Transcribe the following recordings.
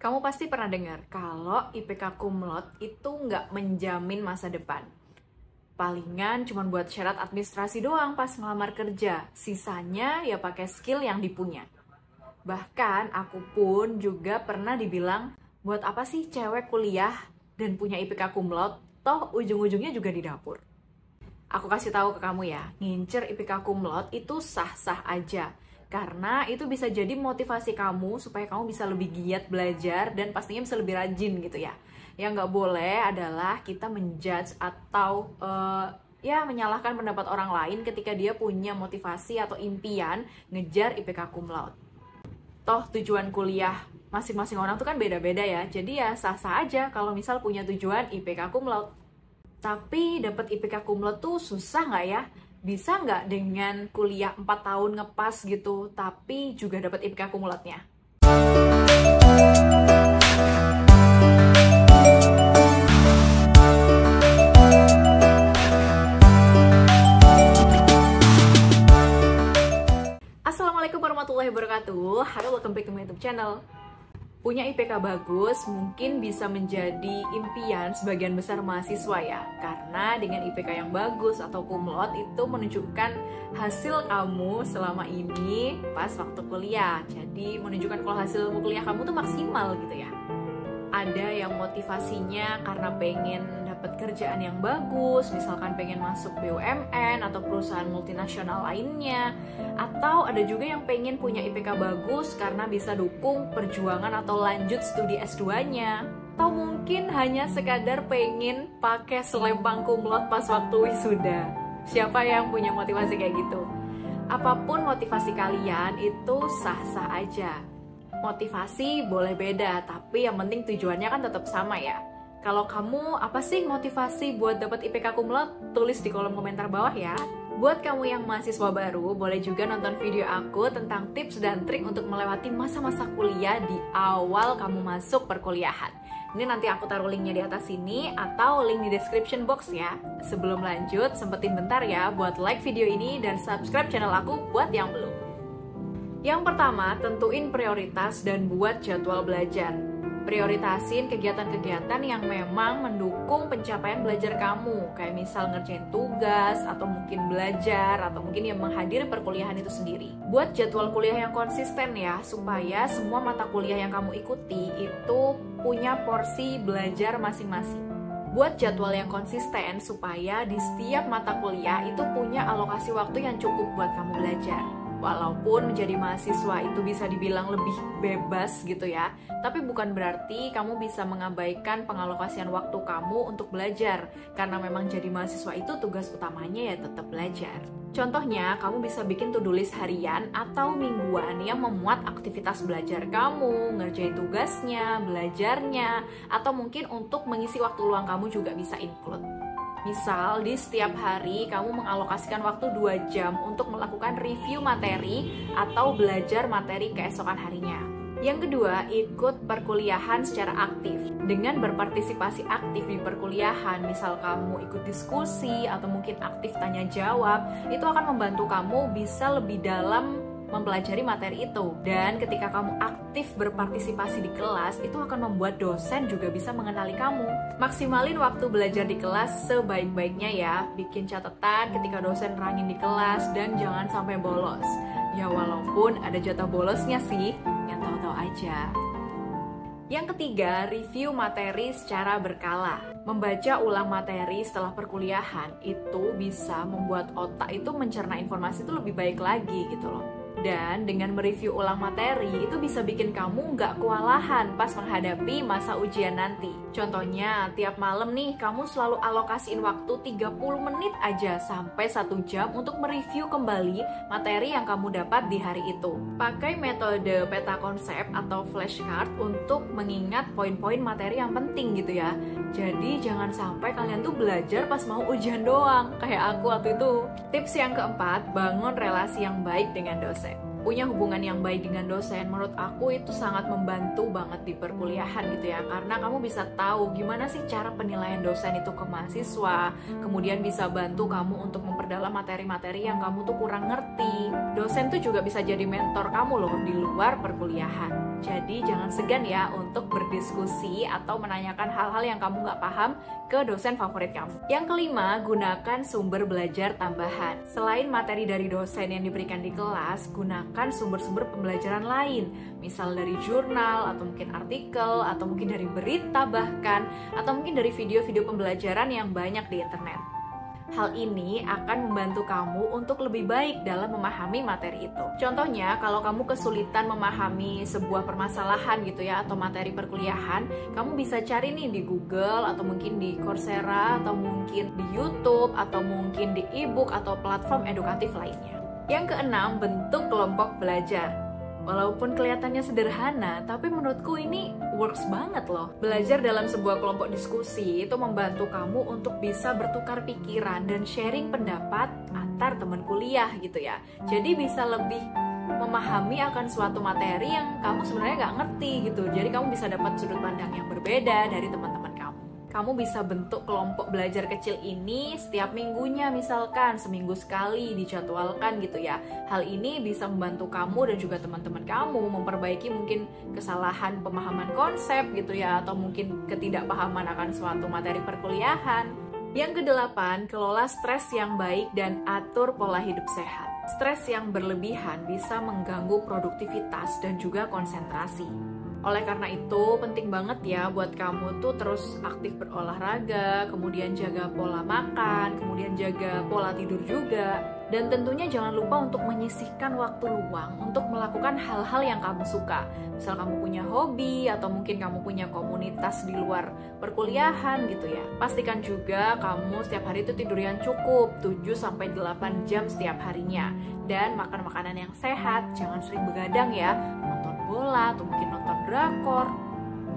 Kamu pasti pernah dengar kalau IPK kumlot itu nggak menjamin masa depan. Palingan cuma buat syarat administrasi doang pas ngelamar kerja. Sisanya ya pakai skill yang dipunya. Bahkan aku pun juga pernah dibilang, buat apa sih cewek kuliah dan punya IPK kumlot, toh ujung-ujungnya juga di dapur. Aku kasih tahu ke kamu ya, ngincer IPK kumlot itu sah-sah aja. Karena itu bisa jadi motivasi kamu supaya kamu bisa lebih giat belajar dan pastinya bisa lebih rajin gitu ya. Yang nggak boleh adalah kita menjudge atau menyalahkan pendapat orang lain ketika dia punya motivasi atau impian ngejar IPK kumlot. Toh tujuan kuliah masing-masing orang tuh kan beda-beda ya. Jadi ya sah-sah aja kalau misal punya tujuan IPK kumlot. Tapi dapat IPK kumlot tuh susah nggak ya? Bisa nggak dengan kuliah 4 tahun ngepas gitu, tapi juga dapat IPK kumlotnya? Assalamualaikum warahmatullahi wabarakatuh. Halo, welcome back to my YouTube channel. Punya IPK bagus mungkin bisa menjadi impian sebagian besar mahasiswa ya. Karena dengan IPK yang bagus atau kumlot itu menunjukkan hasil kamu selama ini pas waktu kuliah. Jadi menunjukkan kalau hasil kuliah kamu tuh maksimal gitu ya. Ada yang motivasinya karena pengen dapat kerjaan yang bagus, misalkan pengen masuk BUMN atau perusahaan multinasional lainnya, atau ada juga yang pengen punya IPK bagus karena bisa dukung perjuangan atau lanjut studi S2-nya, atau mungkin hanya sekadar pengen pakai selempang kumlot pas waktu wisuda. Siapa yang punya motivasi kayak gitu? Apapun motivasi kalian itu sah-sah aja. Motivasi boleh beda, tapi yang penting tujuannya kan tetap sama ya. Kalau kamu, apa sih motivasi buat dapat IPK kumlot? Tulis di kolom komentar bawah ya. Buat kamu yang mahasiswa baru, boleh juga nonton video aku tentang tips dan trik untuk melewati masa-masa kuliah di awal kamu masuk perkuliahan. Ini nanti aku taruh linknya di atas sini atau link di description box ya. Sebelum lanjut, sempetin bentar ya buat like video ini dan subscribe channel aku buat yang belum. Yang pertama, tentuin prioritas dan buat jadwal belajar. Prioritasin kegiatan-kegiatan yang memang mendukung pencapaian belajar kamu, kayak misal ngerjain tugas, atau mungkin belajar, atau mungkin yang menghadiri perkuliahan itu sendiri. Buat jadwal kuliah yang konsisten ya, supaya semua mata kuliah yang kamu ikuti itu punya porsi belajar masing-masing. Buat jadwal yang konsisten supaya di setiap mata kuliah itu punya alokasi waktu yang cukup buat kamu belajar. Walaupun menjadi mahasiswa itu bisa dibilang lebih bebas gitu ya, tapi bukan berarti kamu bisa mengabaikan pengalokasian waktu kamu untuk belajar. Karena memang jadi mahasiswa itu tugas utamanya ya tetap belajar. Contohnya, kamu bisa bikin to-do list harian atau mingguan yang memuat aktivitas belajar kamu, ngerjain tugasnya, belajarnya, atau mungkin untuk mengisi waktu luang kamu juga bisa include. Misal, di setiap hari kamu mengalokasikan waktu 2 jam untuk melakukan review materi atau belajar materi keesokan harinya. Yang kedua, ikut perkuliahan secara aktif. Dengan berpartisipasi aktif di perkuliahan, misal kamu ikut diskusi atau mungkin aktif tanya jawab, itu akan membantu kamu bisa lebih dalam mempelajari materi itu. Dan ketika kamu aktif berpartisipasi di kelas, itu akan membuat dosen juga bisa mengenali kamu. Maksimalin waktu belajar di kelas sebaik-baiknya ya. Bikin catatan ketika dosen nerangin di kelas dan jangan sampai bolos. Ya walaupun ada jatah bolosnya sih, yang tahu-tahu aja. Yang ketiga, review materi secara berkala. Membaca ulang materi setelah perkuliahan itu bisa membuat otak itu mencerna informasi itu lebih baik lagi gitu loh. Dan dengan mereview ulang materi itu bisa bikin kamu nggak kewalahan pas menghadapi masa ujian nanti. Contohnya, tiap malam nih kamu selalu alokasiin waktu 30 menit aja sampai 1 jam untuk mereview kembali materi yang kamu dapat di hari itu. Pakai metode peta konsep atau flashcard untuk mengingat poin-poin materi yang penting gitu ya. Jadi jangan sampai kalian tuh belajar pas mau ujian doang, kayak aku waktu itu. Tips yang keempat, bangun relasi yang baik dengan dosen. punya hubungan yang baik dengan dosen, menurut aku itu sangat membantu banget di perkuliahan gitu ya, karena kamu bisa tahu gimana sih cara penilaian dosen itu ke mahasiswa, kemudian bisa bantu kamu untuk memperdalam materi-materi yang kamu tuh kurang ngerti. Dosen tuh juga bisa jadi mentor kamu loh di luar perkuliahan. Jadi jangan segan ya untuk berdiskusi atau menanyakan hal-hal yang kamu nggak paham ke dosen favorit kamu. Yang kelima, gunakan sumber belajar tambahan. Selain materi dari dosen yang diberikan di kelas, gunakan sumber-sumber pembelajaran lain. Misal dari jurnal, atau mungkin artikel, atau mungkin dari berita bahkan, atau mungkin dari video-video pembelajaran yang banyak di internet. Hal ini akan membantu kamu untuk lebih baik dalam memahami materi itu. Contohnya, kalau kamu kesulitan memahami sebuah permasalahan gitu ya, atau materi perkuliahan, kamu bisa cari nih di Google, atau mungkin di Coursera, atau mungkin di YouTube, atau mungkin di e-book atau platform edukatif lainnya. Yang keenam, bentuk kelompok belajar. Walaupun kelihatannya sederhana, tapi menurutku ini works banget loh. Belajar dalam sebuah kelompok diskusi itu membantu kamu untuk bisa bertukar pikiran dan sharing pendapat antar teman kuliah gitu ya. Jadi bisa lebih memahami akan suatu materi yang kamu sebenarnya nggak ngerti gitu. Jadi kamu bisa dapat sudut pandang yang berbeda dari teman-teman kamu. Kamu bisa bentuk kelompok belajar kecil ini setiap minggunya, misalkan seminggu sekali dijadwalkan gitu ya. Hal ini bisa membantu kamu dan juga teman-teman kamu memperbaiki mungkin kesalahan pemahaman konsep gitu ya, atau mungkin ketidakpahaman akan suatu materi perkuliahan. Yang kedelapan, kelola stres yang baik dan atur pola hidup sehat. Stres yang berlebihan bisa mengganggu produktivitas dan juga konsentrasi. Oleh karena itu, penting banget ya buat kamu tuh terus aktif berolahraga, kemudian jaga pola makan, kemudian jaga pola tidur juga. Dan tentunya jangan lupa untuk menyisihkan waktu luang untuk melakukan hal-hal yang kamu suka. Misal kamu punya hobi, atau mungkin kamu punya komunitas di luar perkuliahan gitu ya. Pastikan juga kamu setiap hari itu tidur yang cukup, 7-8 jam setiap harinya. Dan makan makanan yang sehat, jangan sering begadang ya. Bola atau mungkin nonton drakor.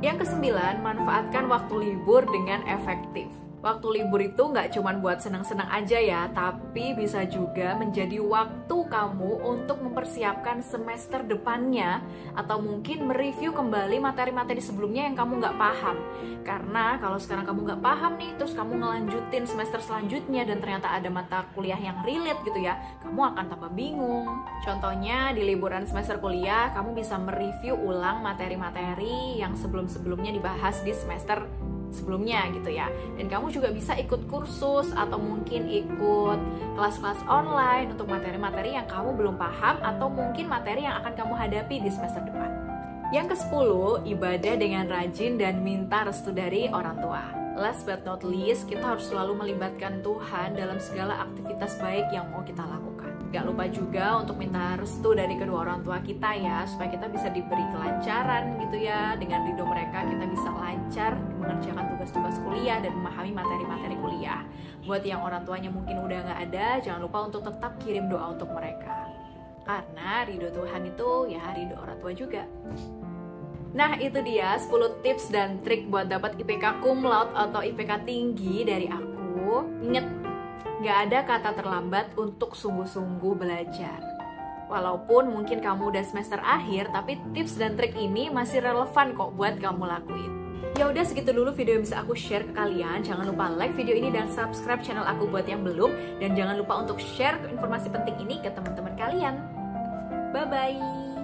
Yang kesembilan, manfaatkan waktu libur dengan efektif. Waktu libur itu nggak cuma buat senang-senang aja ya, tapi bisa juga menjadi waktu kamu untuk mempersiapkan semester depannya, atau mungkin mereview kembali materi-materi sebelumnya yang kamu nggak paham. Karena kalau sekarang kamu nggak paham nih, terus kamu ngelanjutin semester selanjutnya dan ternyata ada mata kuliah yang relate gitu ya, kamu akan tambah bingung. Contohnya di liburan semester kuliah, kamu bisa mereview ulang materi-materi yang sebelum-sebelumnya dibahas di semester sebelumnya gitu ya. Dan kamu juga bisa ikut kursus atau mungkin ikut kelas-kelas online untuk materi-materi yang kamu belum paham atau mungkin materi yang akan kamu hadapi di semester depan. Yang ke-10, ibadah dengan rajin dan minta restu dari orang tua. Last but not least, kita harus selalu melibatkan Tuhan dalam segala aktivitas baik yang mau kita lakukan. Gak lupa juga untuk minta restu dari kedua orang tua kita ya, supaya kita bisa diberi kelancaran gitu ya. Dengan ridho mereka kita bisa lancar mengerjakan tugas-tugas kuliah dan memahami materi-materi kuliah. Buat yang orang tuanya mungkin udah gak ada, jangan lupa untuk tetap kirim doa untuk mereka. Karena ridho Tuhan itu ya ridho orang tua juga. Nah itu dia 10 tips dan trik buat dapat IPK cum laude atau IPK tinggi dari aku. Ingat, gak ada kata terlambat untuk sungguh-sungguh belajar. Walaupun mungkin kamu udah semester akhir, tapi tips dan trik ini masih relevan kok buat kamu lakuin. Ya udah segitu dulu video yang bisa aku share ke kalian. Jangan lupa like video ini dan subscribe channel aku buat yang belum. Dan jangan lupa untuk share informasi penting ini ke teman-teman kalian. Bye-bye!